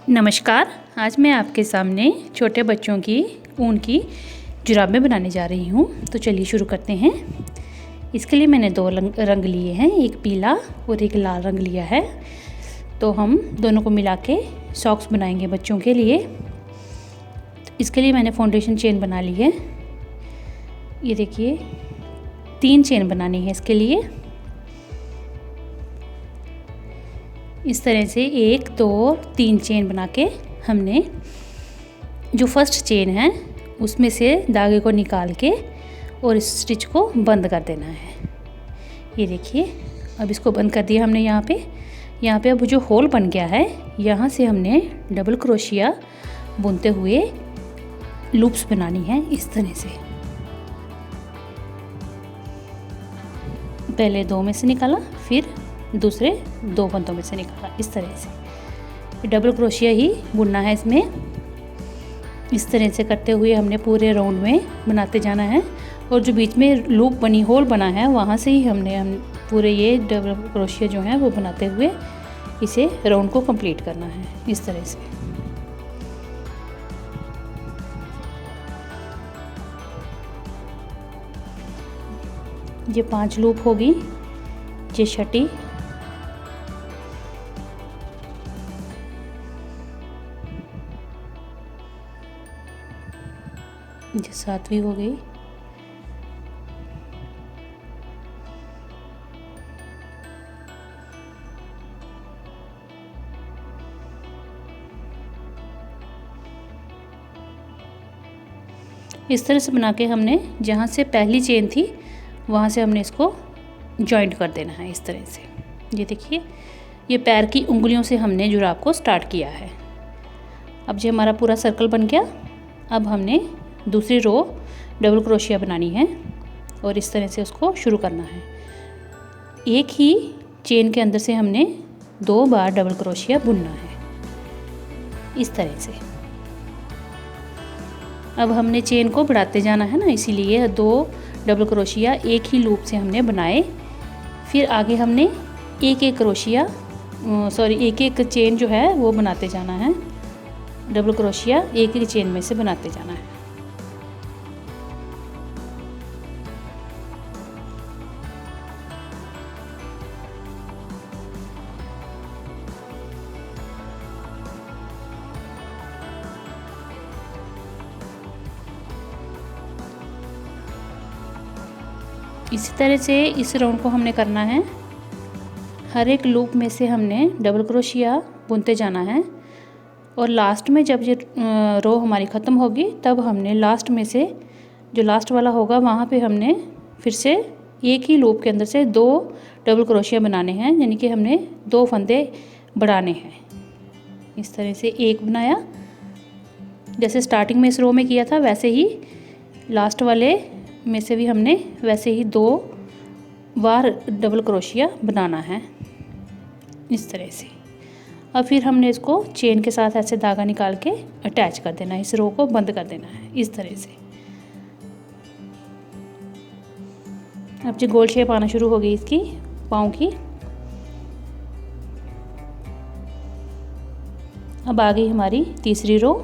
नमस्कार। आज मैं आपके सामने छोटे बच्चों की ऊन की जुराबें बनाने जा रही हूँ। तो चलिए शुरू करते हैं। इसके लिए मैंने दो रंग लिए हैं, एक पीला और एक लाल रंग लिया है। तो हम दोनों को मिला के सॉक्स बनाएंगे बच्चों के लिए। इसके लिए मैंने फाउंडेशन चेन बना ली है। ये देखिए 3 चेन बनानी है इसके लिए। इस तरह से 1 2 3 चेन बना के हमने जो फर्स्ट चेन है उसमें से धागे को निकाल के और इस स्टिच को बंद कर देना है। ये देखिए अब इसको बंद कर दिया हमने। यहाँ पे अब जो होल बन गया है यहाँ से हमने डबल क्रोशिया बुनते हुए लूप्स बनानी है। इस तरह से पहले 2 में से निकाला, फिर दूसरे 2 फंदों में से निकाला। इस तरह से डबल क्रोशिया ही बुनना है इसमें। इस तरह से करते हुए हमने पूरे राउंड में बनाते जाना है और जो बीच में लूप बनी होल बना है वहाँ से ही हम पूरे ये डबल क्रोशिया जो है वो बनाते हुए इसे राउंड को कंप्लीट करना है। इस तरह से ये 5 लूप होगी, ये छठी, ये 7वीं हो गई, इस तरह से बना के हमने जहाँ से पहली चेन थी वहाँ से हमने इसको जॉइंट कर देना है। इस तरह से ये देखिए ये पैर की उंगलियों से हमने जुराब को स्टार्ट किया है। अब जो हमारा पूरा सर्कल बन गया, अब हमने दूसरी रो डबल क्रोशिया बनानी है और इस तरह से उसको शुरू करना है। एक ही चेन के अंदर से हमने 2 बार डबल क्रोशिया बुनना है। इस तरह से अब हमने चेन को बढ़ाते जाना है ना, इसीलिए 2 डबल क्रोशिया एक ही लूप से हमने बनाए। फिर आगे हमने एक एक चेन जो है वो बनाते जाना है। डबल क्रोशिया एक ही चेन में से बनाते जाना है। इसी तरह से इस राउंड को हमने करना है। हर एक लूप में से हमने डबल क्रोशिया बुनते जाना है और लास्ट में जब ये रो हमारी ख़त्म होगी तब हमने लास्ट में से जो लास्ट वाला होगा वहाँ पे हमने फिर से एक ही लूप के अंदर से 2 डबल क्रोशिया बनाने हैं, यानी कि हमने 2 फंदे बढ़ाने हैं। इस तरह से एक बनाया, जैसे स्टार्टिंग में इस रो में किया था वैसे ही लास्ट वाले में से भी हमने वैसे ही 2 बार डबल क्रोशिया बनाना है। इस तरह से अब फिर हमने इसको चेन के साथ ऐसे धागा निकाल के अटैच कर देना है, इस रो को बंद कर देना है। इस तरह से अब जो गोल शेप आना शुरू हो गई इसकी पाँव की। अब आ गई हमारी तीसरी रो।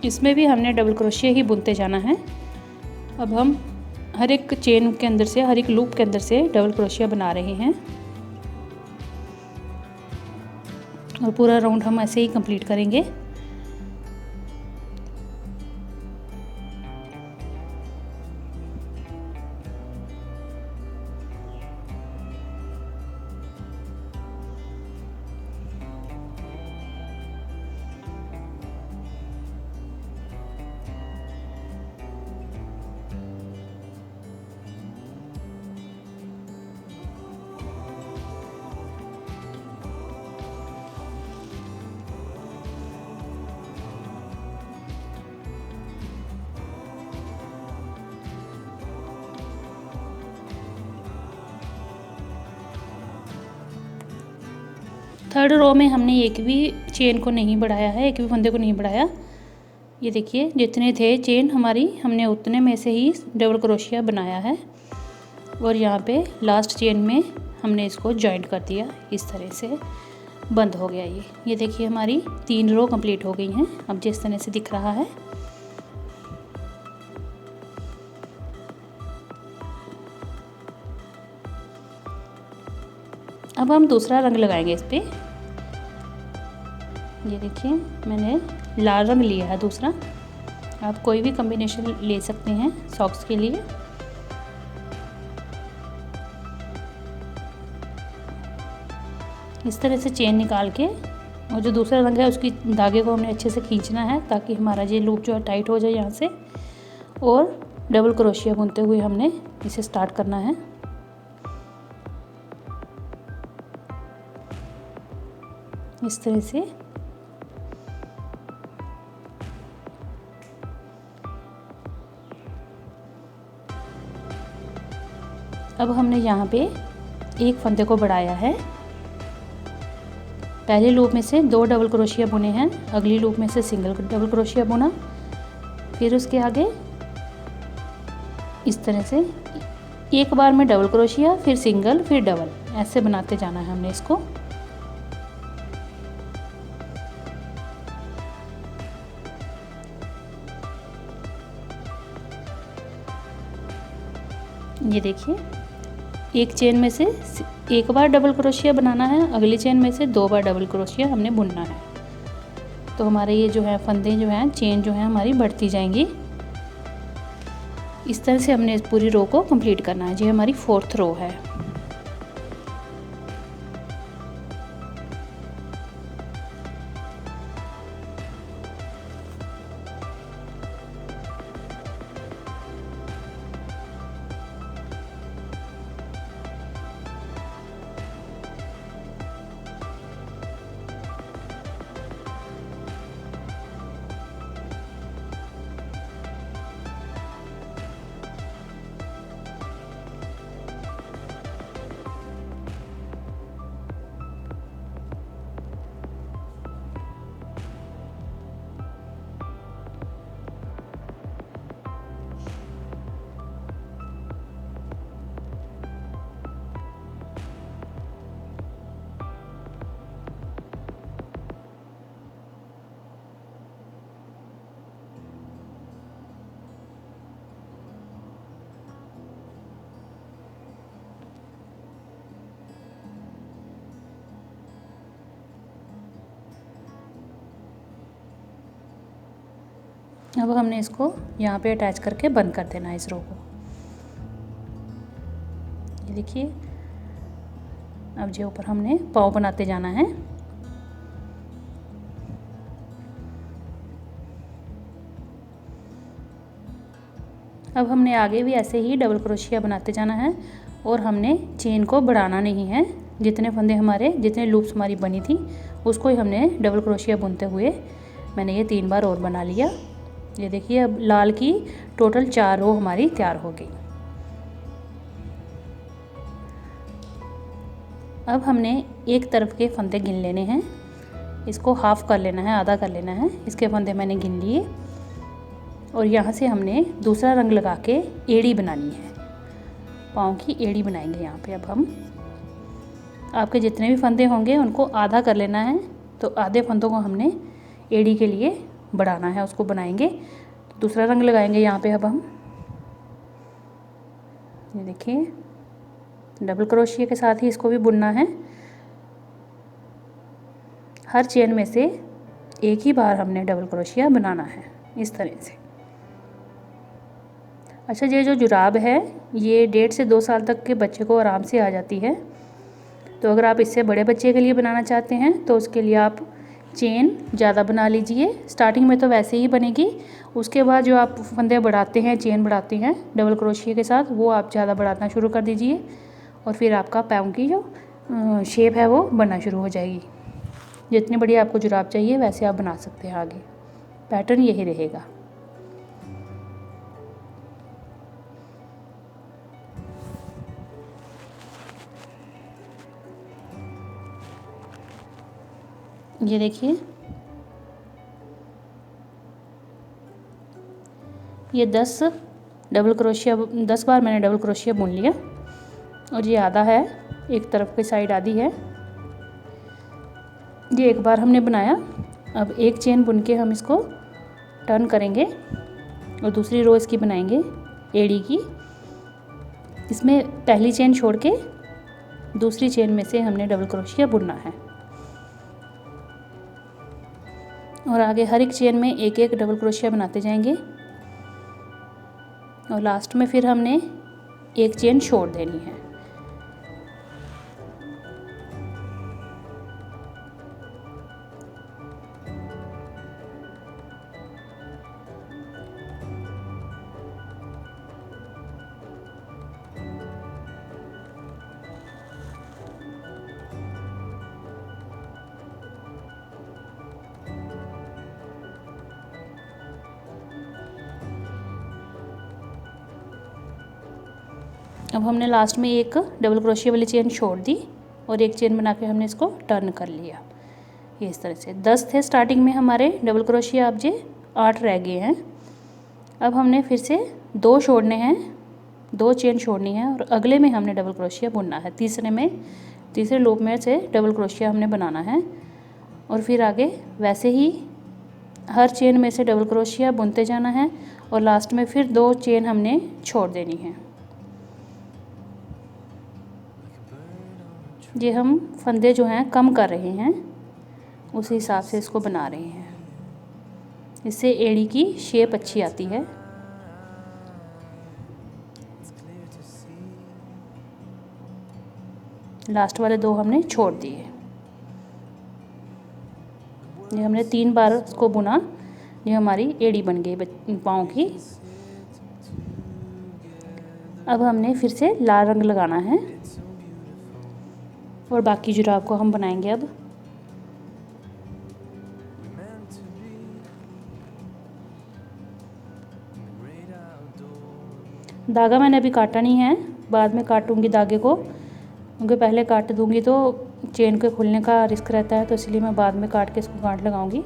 इसमें भी हमने डबल क्रोशिया ही बुनते जाना है। अब हम हर एक चेन के अंदर से, हर एक लूप के अंदर से डबल क्रोशिया बना रहे हैं और पूरा राउंड हम ऐसे ही कंप्लीट करेंगे। थर्ड रो में हमने एक भी चेन को नहीं बढ़ाया है, एक भी फंदे को नहीं बढ़ाया। ये देखिए जितने थे चेन हमारी, हमने उतने में से ही डबल क्रोशिया बनाया है। और यहाँ पे लास्ट चेन में हमने इसको जॉइंट कर दिया, इस तरह से बंद हो गया ये देखिए हमारी 3 रो कंप्लीट हो गई हैं। अब जिस तरह से दिख रहा है। अब हम दूसरा रंग लगाएंगे इस पे। ये देखिए मैंने लाल रंग लिया है दूसरा, आप कोई भी कॉम्बिनेशन ले सकते हैं सॉक्स के लिए। इस तरह से चेन निकाल के और जो दूसरा रंग है उसकी धागे को हमने अच्छे से खींचना है ताकि हमारा ये लूप जो है टाइट हो जाए यहाँ से। और डबल क्रोशिया बुनते हुए हमने इसे स्टार्ट करना है। इस तरह से अब हमने यहाँ पे एक फंदे को बढ़ाया है। पहले लूप में से 2 डबल क्रोशिया बुने हैं, अगली लूप में से सिंगल डबल क्रोशिया बुना, फिर उसके आगे इस तरह से एक बार में डबल क्रोशिया, फिर सिंगल, फिर डबल, ऐसे बनाते जाना है हमने इसको। ये देखिए एक चेन में से एक बार डबल क्रोशिया बनाना है, अगली चेन में से 2 बार डबल क्रोशिया हमने बुनना है। तो हमारे ये जो है फंदे जो हैं, चेन जो है हमारी बढ़ती जाएंगी। इस तरह से हमने इस पूरी रो को कंप्लीट करना है। ये हमारी 4th रो है। अब हमने इसको यहाँ पे अटैच करके बंद कर देना है इस रो को। ये देखिए अब जो ऊपर हमने पाँव बनाते जाना है। अब हमने आगे भी ऐसे ही डबल क्रोशिया बनाते जाना है और हमने चेन को बढ़ाना नहीं है। जितने फंदे हमारे, जितने लूप्स हमारी बनी थी उसको ही हमने डबल क्रोशिया बुनते हुए मैंने ये 3 बार और बना लिया। ये देखिए अब लाल की टोटल 4 रो हमारी तैयार हो गई। अब हमने एक तरफ के फंदे गिन लेने हैं, इसको हाफ कर लेना है, आधा कर लेना है। इसके फंदे मैंने गिन लिए और यहाँ से हमने दूसरा रंग लगा के एड़ी बनानी है। पाँव की एड़ी बनाएंगे यहाँ पे। अब हम आपके जितने भी फंदे होंगे उनको आधा कर लेना है। तो आधे फंदों को हमने एड़ी के लिए बढ़ाना है, उसको बनाएंगे। दूसरा रंग लगाएंगे यहाँ पे। अब हम ये देखिए डबल क्रोशिया के साथ ही इसको भी बुनना है। हर चेन में से एक ही बार हमने डबल क्रोशिया बनाना है, इस तरह से। अच्छा, ये जो जुराब है ये 1.5 से 2 साल तक के बच्चे को आराम से आ जाती है। तो अगर आप इससे बड़े बच्चे के लिए बनाना चाहते हैं तो उसके लिए आप चेन ज़्यादा बना लीजिए। स्टार्टिंग में तो वैसे ही बनेगी, उसके बाद जो आप फंदे बढ़ाते हैं, चेन बढ़ाते हैं डबल क्रोशिया के साथ, वो आप ज़्यादा बढ़ाना शुरू कर दीजिए और फिर आपका पाँव की जो शेप है वो बनना शुरू हो जाएगी। जितनी बड़ी आपको जुराब चाहिए वैसे आप बना सकते हैं। आगे पैटर्न यही रहेगा। ये देखिए ये 10 डबल क्रोशिया 10 बार मैंने डबल क्रोशिया बुन लिया और ये आधा है, एक तरफ की साइड आधी है। ये एक बार हमने बनाया। अब एक चेन बुन के हम इसको टर्न करेंगे और दूसरी रो इसकी बनाएंगे एड़ी की। इसमें पहली चेन छोड़ के दूसरी चेन में से हमने डबल क्रोशिया बुनना है और आगे हर एक चेन में एक एक डबल क्रोशिया बनाते जाएंगे और लास्ट में फिर हमने एक चेन छोड़ देनी है। अब हमने लास्ट में एक डबल क्रोशिया वाली चेन छोड़ दी और एक चेन बना के हमने इसको टर्न कर लिया। ये इस तरह से 10 थे स्टार्टिंग में हमारे डबल क्रोशिया, अब जे 8 रह गए हैं। अब हमने फिर से 2 छोड़ने हैं, 2 चेन छोड़नी है और अगले में हमने डबल क्रोशिया बुनना है। तीसरे लूप में से डबल क्रोशिया हमने बनाना है और फिर आगे वैसे ही हर चेन में से डबल क्रोशिया बुनते जाना है और लास्ट में फिर 2 चेन हमने छोड़ देनी है। ये हम फंदे जो हैं कम कर रहे हैं, उसी हिसाब से इसको बना रहे हैं। इससे एड़ी की शेप अच्छी आती है। लास्ट वाले 2 हमने छोड़ दिए। ये हमने 3 बार इसको बुना, ये हमारी एड़ी बन गई पाँव की। अब हमने फिर से लाल रंग लगाना है और बाकी जुराब को हम बनाएंगे। अब धागा मैंने अभी काटा नहीं है, बाद में काटूंगी धागे को, क्योंकि पहले काट दूंगी तो चेन के खुलने का रिस्क रहता है, तो इसलिए मैं बाद में काट के इसको गांठ लगाऊंगी।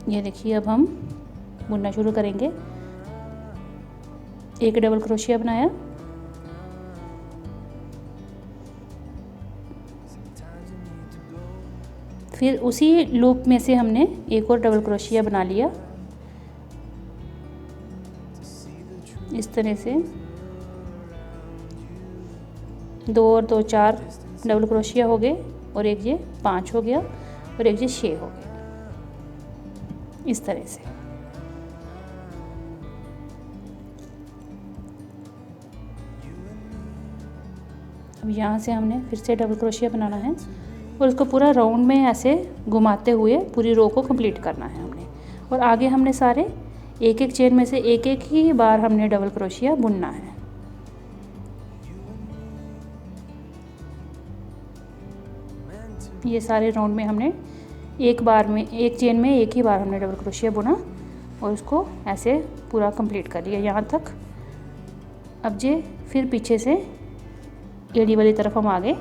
ये देखिए अब हम बुनना शुरू करेंगे। एक डबल क्रोशिया बनाया, फिर उसी लूप में से हमने एक और डबल क्रोशिया बना लिया। इस तरह से 2 और 2 4 डबल क्रोशिया हो गए और एक ये 5 हो गया और एक ये 6 हो गया। इस तरह से अब यहाँ से हमने फिर से डबल क्रोशिया बनाना है और उसको पूरा राउंड में ऐसे घुमाते हुए पूरी रो को कंप्लीट करना है हमने। और आगे हमने सारे एक एक चेन में से एक एक ही बार हमने डबल क्रोशिया बुनना है। ये सारे राउंड में हमने एक चेन में एक ही बार हमने डबल क्रोशिया बुना और उसको ऐसे पूरा कंप्लीट कर लिया यहाँ तक। अब जे फिर पीछे से एड़ी वाली तरफ हम आगे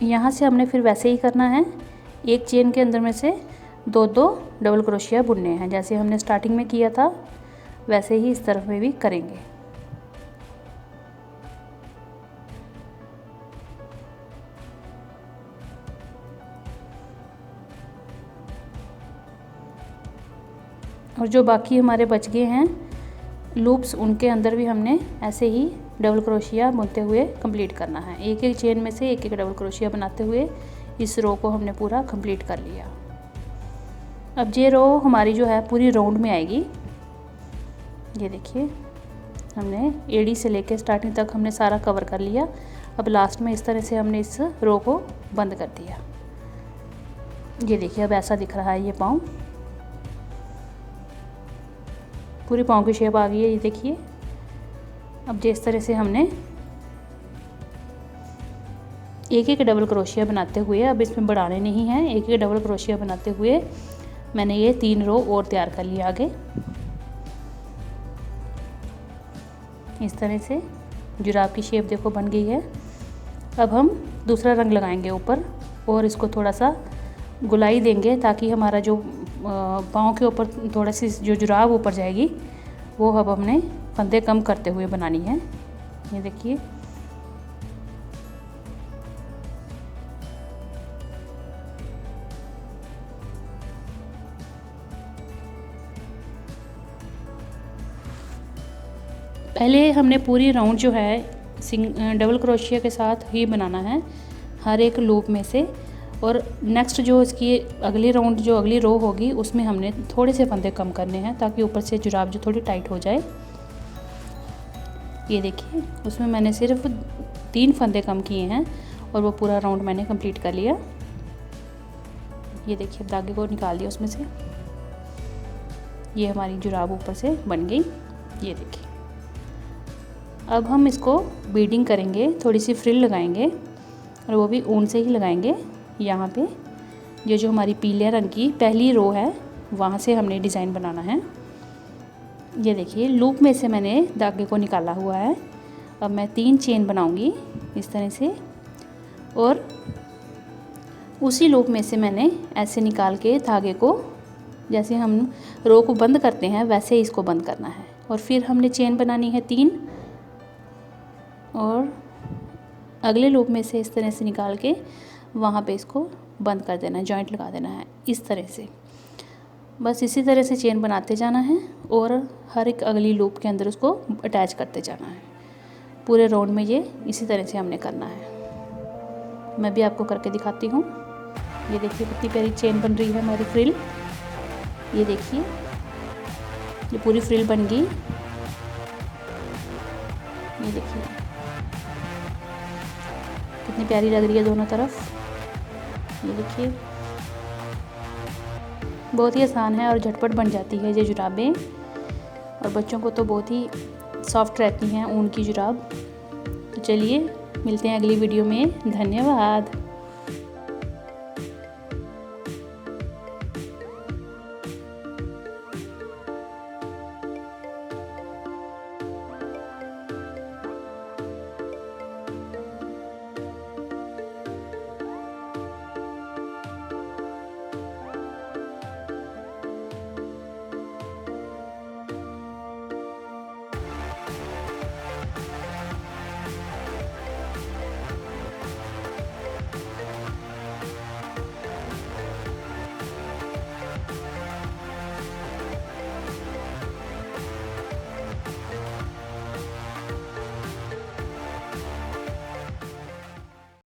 यहाँ से हमने फिर वैसे ही करना है। एक चेन के अंदर में से 2-2 डबल क्रोशिया बुनने हैं, जैसे हमने स्टार्टिंग में किया था वैसे ही इस तरफ में भी करेंगे। और जो बाकी हमारे बच गए हैं लूप्स, उनके अंदर भी हमने ऐसे ही डबल क्रोशिया बुनते हुए कंप्लीट करना है। एक एक चेन में से एक एक डबल क्रोशिया बनाते हुए इस रो को हमने पूरा कंप्लीट कर लिया। अब ये रो हमारी जो है पूरी राउंड में आएगी। ये देखिए हमने एड़ी से लेकर स्टार्टिंग तक हमने सारा कवर कर लिया। अब लास्ट में इस तरह से हमने इस रो को बंद कर दिया। ये देखिए अब ऐसा दिख रहा है ये पाँव, पूरी पाँव की शेप आ गई है। ये देखिए अब जिस तरह से हमने एक एक डबल क्रोशिया बनाते हुए, अब इसमें बढ़ाने नहीं हैं, एक एक डबल क्रोशिया बनाते हुए मैंने ये 3 रो और तैयार कर लिया आगे। इस तरह से जुराब की शेप देखो बन गई है। अब हम दूसरा रंग लगाएंगे ऊपर और इसको थोड़ा सा गुलाई देंगे ताकि हमारा जो पाँव के ऊपर थोड़ा सी जो जुराब ऊपर जाएगी वो अब हमने फंदे कम करते हुए बनानी है। ये देखिए, पहले हमने पूरी राउंड जो है डबल क्रोशिया के साथ ही बनाना है हर एक लूप में से, और नेक्स्ट जो इसकी अगली राउंड जो अगली रो होगी उसमें हमने थोड़े से फंदे कम करने हैं ताकि ऊपर से जुराब जो थोड़ी टाइट हो जाए। ये देखिए, उसमें मैंने सिर्फ 3 फंदे कम किए हैं और वो पूरा राउंड मैंने कंप्लीट कर लिया। ये देखिए, धागे को निकाल दिया उसमें से, ये हमारी जुराब ऊपर से बन गई। ये देखिए, अब हम इसको बीडिंग करेंगे, थोड़ी सी फ्रिल लगाएंगे और वो भी ऊन से ही लगाएंगे। यहाँ पे ये जो हमारी पीले रंग की पहली रो है वहाँ से हमने डिज़ाइन बनाना है। ये देखिए, लूप में से मैंने धागे को निकाला हुआ है। अब मैं 3 चेन बनाऊंगी इस तरह से, और उसी लूप में से मैंने ऐसे निकाल के धागे को, जैसे हम रो को बंद करते हैं वैसे ही इसको बंद करना है, और फिर हमने चेन बनानी है 3, और अगले लूप में से इस तरह से निकाल के वहाँ पे इसको बंद कर देना है, जॉइंट लगा देना है इस तरह से। बस इसी तरह से चेन बनाते जाना है और हर एक अगली लूप के अंदर उसको अटैच करते जाना है। पूरे राउंड में ये इसी तरह से हमने करना है। मैं भी आपको करके दिखाती हूँ। ये देखिए कितनी प्यारी चेन बन रही है हमारी फ्रिल। ये देखिए, ये पूरी फ्रिल बन गई। ये देखिए कितनी प्यारी लग रही है दोनों तरफ। ये देखिए, बहुत ही आसान है और झटपट बन जाती है ये जुराबें, और बच्चों को तो बहुत ही सॉफ्ट रहती हैं ऊन की जुराब। तो चलिए मिलते हैं अगली वीडियो में। धन्यवाद।